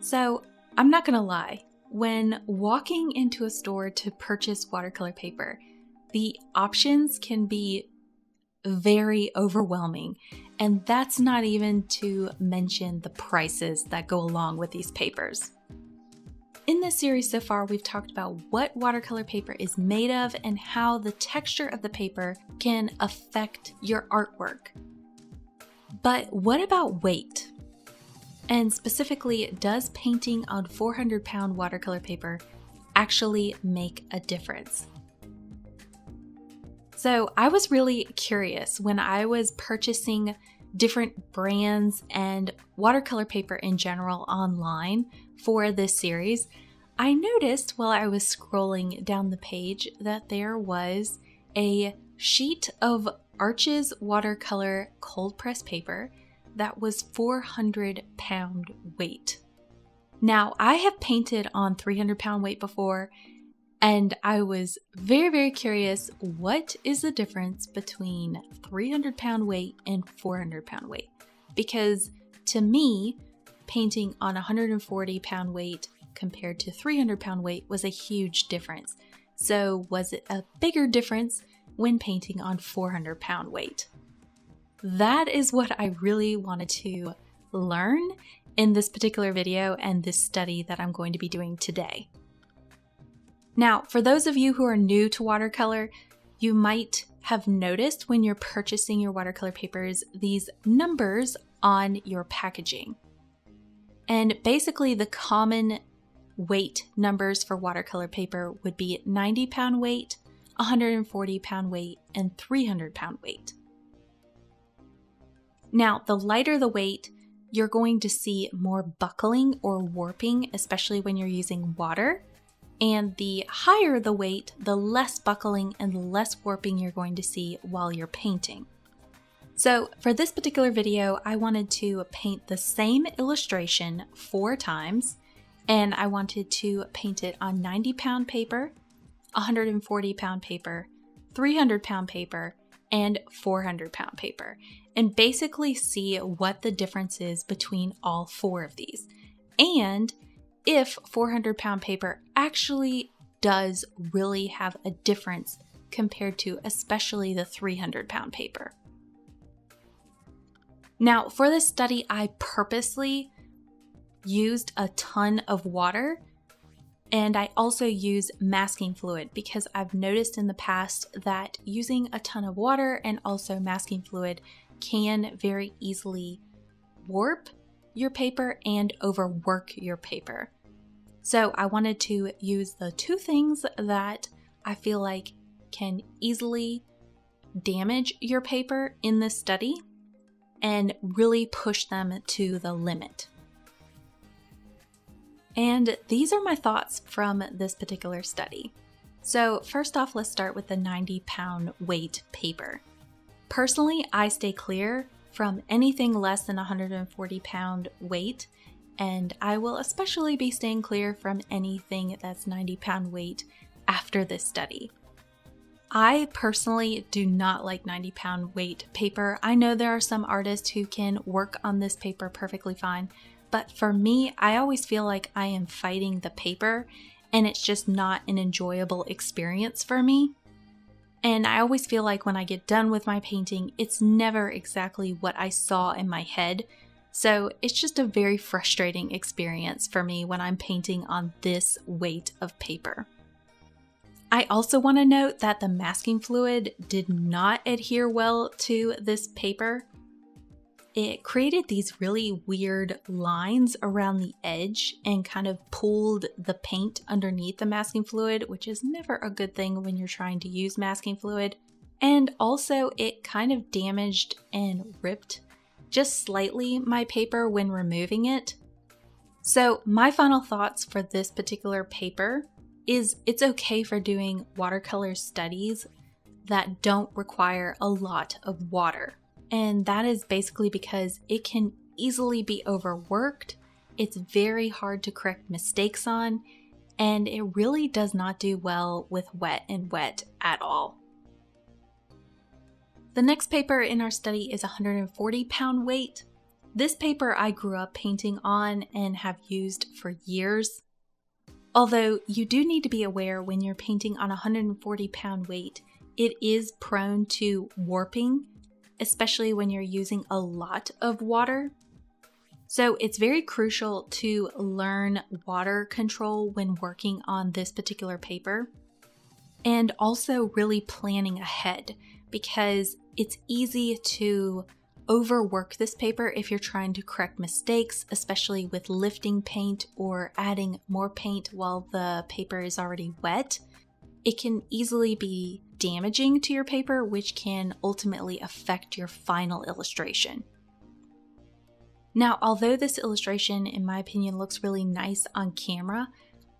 So, I'm not gonna lie, when walking into a store to purchase watercolor paper, the options can be very overwhelming, and that's not even to mention the prices that go along with these papers. In this series so far, we've talked about what watercolor paper is made of and how the texture of the paper can affect your artwork. But what about weight? And specifically, does painting on 400-pound watercolor paper actually make a difference? So I was really curious when I was purchasing different brands and watercolor paper in general online for this series. I noticed while I was scrolling down the page that there was a sheet of Arches watercolor cold press paper that was 400-pound weight. Now, I have painted on 300-pound weight before, and I was very, very curious, what is the difference between 300-pound weight and 400-pound weight? Because to me, painting on 140-pound weight compared to 300-pound weight was a huge difference. So was it a bigger difference when painting on 400-pound weight? That is what I really wanted to learn in this particular video and this study that I'm going to be doing today. Now, for those of you who are new to watercolor, you might have noticed when you're purchasing your watercolor papers, these numbers on your packaging. And basically the common weight numbers for watercolor paper would be 90-pound weight, 140-pound weight, and 300-pound weight. Now, the lighter the weight, you're going to see more buckling or warping, especially when you're using water. And the higher the weight, the less buckling and the less warping you're going to see while you're painting. So for this particular video, I wanted to paint the same illustration 4 times, and I wanted to paint it on 90-pound paper, 140-pound paper, 300-pound paper, and 400-pound paper, and basically see what the difference is between all 4 of these, and if 400-pound paper actually does really have a difference compared to especially the 300-pound paper. Now, for this study, I purposely used a ton of water, and I also use masking fluid because I've noticed in the past that using a ton of water and also masking fluid can very easily warp your paper and overwork your paper. So I wanted to use the 2 things that I feel like can easily damage your paper in this study and really push them to the limit. And these are my thoughts from this particular study. So first off, let's start with the 90-pound weight paper. Personally, I stay clear from anything less than 140-pound weight, and I will especially be staying clear from anything that's 90-pound weight after this study. I personally do not like 90-pound weight paper. I know there are some artists who can work on this paper perfectly fine, but for me, I always feel like I am fighting the paper, and it's just not an enjoyable experience for me. And I always feel like when I get done with my painting, it's never exactly what I saw in my head. So it's just a very frustrating experience for me when I'm painting on this weight of paper. I also want to note that the masking fluid did not adhere well to this paper. It created these really weird lines around the edge and kind of pulled the paint underneath the masking fluid, which is never a good thing when you're trying to use masking fluid. And also it kind of damaged and ripped just slightly my paper when removing it. So my final thoughts for this particular paper is it's okay for doing watercolor studies that don't require a lot of water. And that is basically because it can easily be overworked, it's very hard to correct mistakes on, and it really does not do well with wet and wet at all. The next paper in our study is 140-pound weight, This paper I grew up painting on and have used for years. Although you do need to be aware when you're painting on a 140-pound weight, it is prone to warping, especially when you're using a lot of water. So it's very crucial to learn water control when working on this particular paper, and also really planning ahead, because it's easy to overwork this paper if you're trying to correct mistakes, especially with lifting paint or adding more paint while the paper is already wet. It can easily be damaging to your paper, which can ultimately affect your final illustration. Now, although this illustration, in my opinion, looks really nice on camera,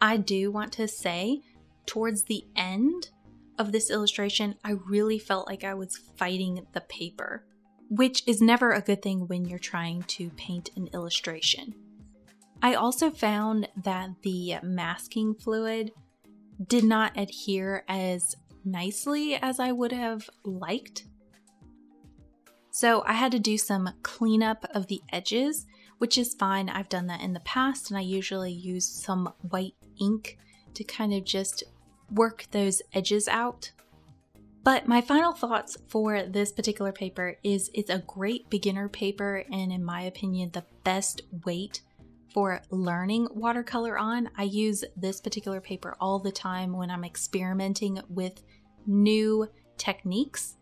I do want to say towards the end of this illustration, I really felt like I was fighting the paper, which is never a good thing when you're trying to paint an illustration. I also found that the masking fluid did not adhere as nicely as I would have liked. So I had to do some cleanup of the edges, which is fine. I've done that in the past, and I usually use some white ink to kind of just work those edges out. But my final thoughts for this particular paper is it's a great beginner paper, and in my opinion, the best weight for learning watercolor on. I use this particular paper all the time when I'm experimenting with new techniques,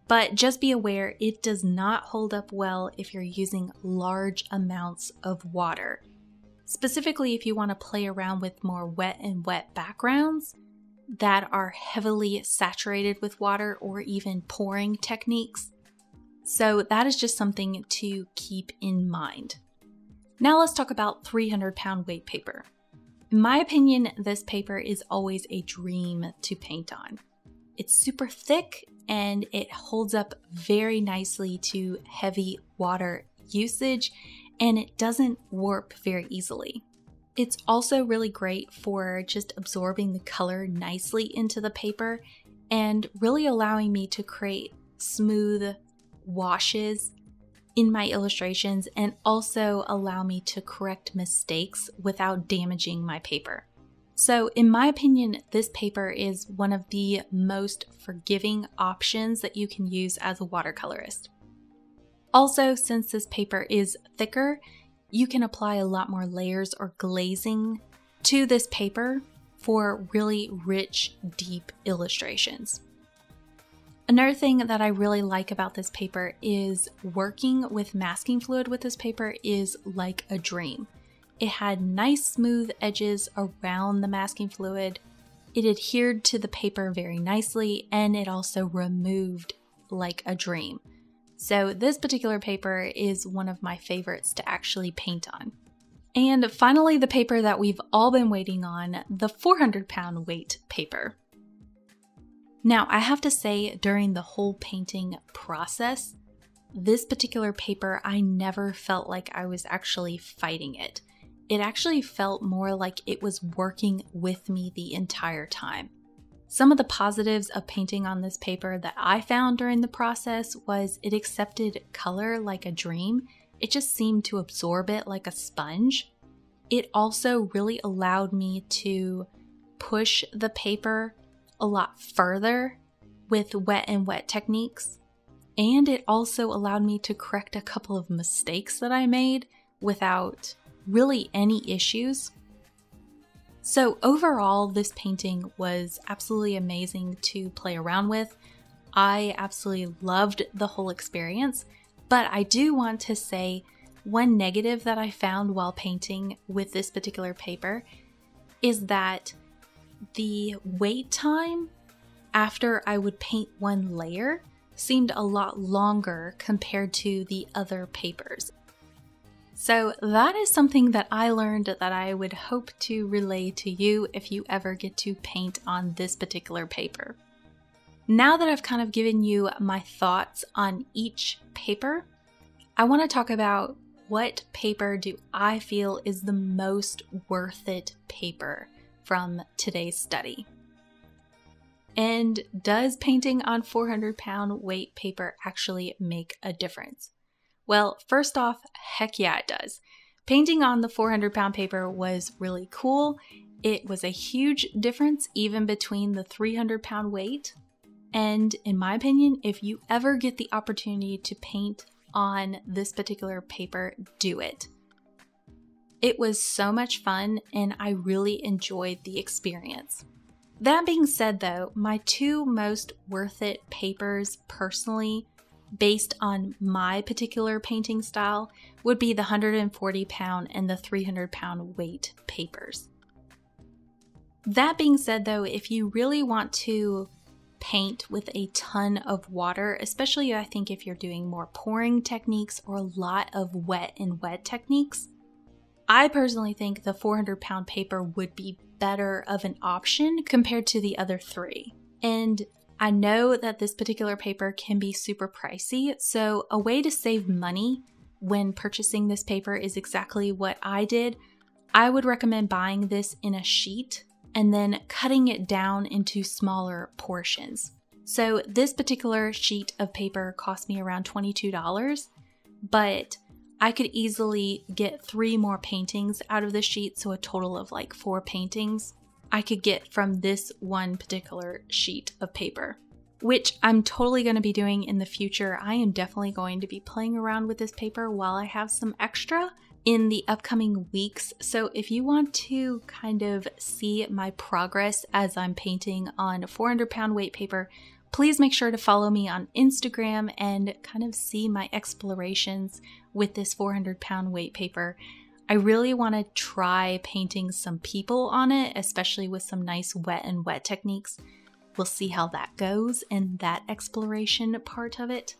but just be aware it does not hold up well if you're using large amounts of water. Specifically, if you want to play around with more wet and wet backgrounds that are heavily saturated with water, or even pouring techniques. So that is just something to keep in mind. Now let's talk about 300-pound weight paper. In my opinion, this paper is always a dream to paint on. It's super thick and it holds up very nicely to heavy water usage, and it doesn't warp very easily. It's also really great for just absorbing the color nicely into the paper and really allowing me to create smooth washes in my illustrations, and also allow me to correct mistakes without damaging my paper. So in my opinion, this paper is one of the most forgiving options that you can use as a watercolorist. Also, since this paper is thicker, you can apply a lot more layers or glazing to this paper for really rich, deep illustrations. Another thing that I really like about this paper is working with masking fluid with this paper is like a dream. It had nice smooth edges around the masking fluid. It adhered to the paper very nicely, and it also removed like a dream. So this particular paper is one of my favorites to actually paint on. And finally, the paper that we've all been waiting on, the 400-pound weight paper. Now, I have to say, during the whole painting process, this particular paper, I never felt like I was actually fighting it. It actually felt more like it was working with me the entire time. Some of the positives of painting on this paper that I found during the process was it accepted color like a dream. It just seemed to absorb it like a sponge. It also really allowed me to push the paper a lot further with wet and wet techniques. And it also allowed me to correct a couple of mistakes that I made without really any issues. So overall, this painting was absolutely amazing to play around with. I absolutely loved the whole experience, but I do want to say one negative that I found while painting with this particular paper is that the wait time after I would paint one layer seemed a lot longer compared to the other papers. So that is something that I learned that I would hope to relay to you if you ever get to paint on this particular paper. Now that I've kind of given you my thoughts on each paper, I want to talk about what paper do I feel is the most worth it paper from today's study. And does painting on 400-pound weight paper actually make a difference? Well, first off, heck yeah, it does. Painting on the 400-pound paper was really cool. It was a huge difference even between the 300-pound weight. And in my opinion, if you ever get the opportunity to paint on this particular paper, do it. It was so much fun and I really enjoyed the experience. That being said though, my two most worth it papers personally, based on my particular painting style, would be the 140-pound and the 300-pound weight papers. That being said though, if you really want to paint with a ton of water, especially I think if you're doing more pouring techniques or a lot of wet and wet techniques, I personally think the 400-pound paper would be better of an option compared to the other three. And I know that this particular paper can be super pricey, so a way to save money when purchasing this paper is exactly what I did. I would recommend buying this in a sheet and then cutting it down into smaller portions. So this particular sheet of paper cost me around $22, but I could easily get 3 more paintings out of the sheet, so a total of like 4 paintings I could get from this one particular sheet of paper, which I'm totally going to be doing in the future. I am definitely going to be playing around with this paper while I have some extra in the upcoming weeks. So if you want to kind of see my progress as I'm painting on 400-pound weight paper, please make sure to follow me on Instagram and kind of see my explorations with this 400-pound weight paper. I really want to try painting some people on it, especially with some nice wet and wet techniques. We'll see how that goes in that exploration part of it.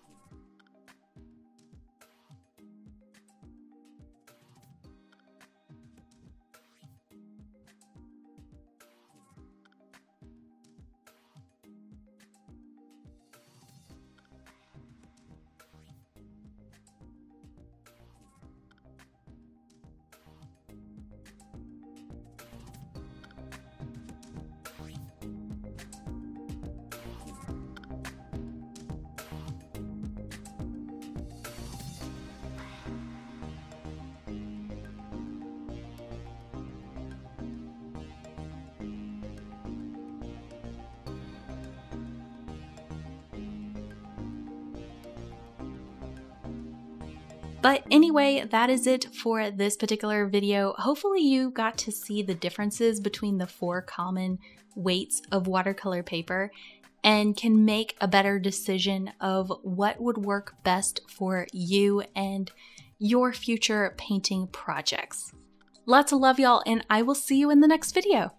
But anyway, that is it for this particular video. Hopefully you got to see the differences between the 4 common weights of watercolor paper and can make a better decision of what would work best for you and your future painting projects. Lots of love, y'all, and I will see you in the next video.